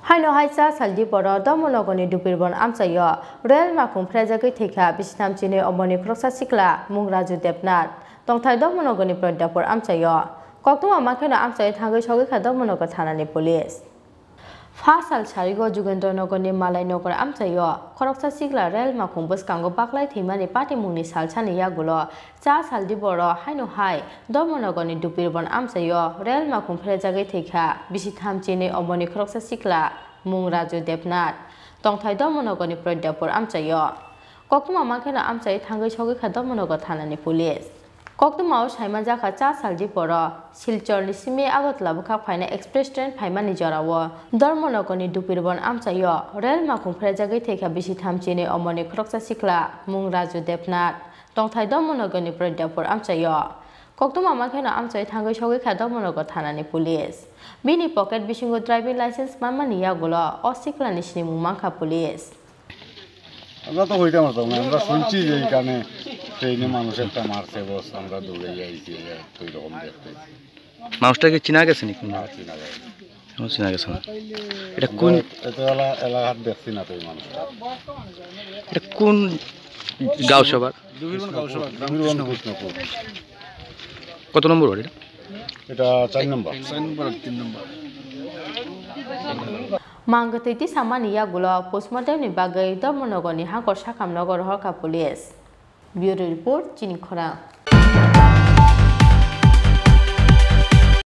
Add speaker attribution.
Speaker 1: Haino hai Chasal Diporo Dharmanagani Dhupirban Amchaio Rail Malkhung Pherejagwi Thwikha Bisnam Chini Omoni Khoroksa Sikla Mungraju Depnat Tongthai Dharmanagani Diporo Amchaio Koktum Amchaio Amchaio Thangwi Chogwi Kha Dharmanagar Thanani Police Fasal Charigo Jugendranagani Malai Nagar Amchaio Khoroksa Sikla Rail Malkhung Buskango Baklai Thimani Party Mungni Salchani Yagulo Chasal Diporo Haino hai Dharmanagani Dhupirban Amchaio Rail Malkhung Pherejagwi Thwikha Bisnam Chini Omoni Khoroksa Sikla Mungraju Depnat Tongthai Dharmanagani Diporo Amchaio Koktum Amchaio Amchaio Thangwi Chogwi Kha Dharmanagar Thanani Police Koktumao Saimanjaka Chasal Diporo Silchor Nisimi Agotla Bukha Phaina Express Train Phaimani Jorawo Dharmanagani Dhupirban Amchaio Rail Malkhung Pherejagwi Thwikha Bisitham Chini Omoni Khoroksa Sikla Mungraju Depnat Tongthai Dharmanagani Diporo Amchaio Koktum Amchaio Amchaio Thangwi Chogwi Kha Dharmanagar Thanani Police Bini pocket Bishingo driving license Mamani Yagulo O Sikla Nishni Mumangkha Police
Speaker 2: আমরা তো হইটা মতো না আমরা শুনছি যে এখানে ট্রেনে মানুষ একটা মারছে বস আমরা দৌড়ে যাইছি ওই রকম দেখতে
Speaker 3: মানুষটাকে চিনা গেছে নাকি
Speaker 2: না চিনা যায়
Speaker 3: না চিনা গেছে না এটা কোন
Speaker 2: এলাকার দেখছি না তো এই মানুষটা
Speaker 3: এটা কোন গাঁও সভা
Speaker 2: দুবিরবন গাঁও সভা দুবিরবন কৃষ্ণপুর
Speaker 3: কত নম্বর ওয়ার্ড
Speaker 2: এটা 4 নম্বর 3 নম্বর
Speaker 1: Mangatiti Samani Yagulo postmortem ni bagai Dharmanagani Hangkor Sakam Nagar Horka Police Bureau Report Chini Khora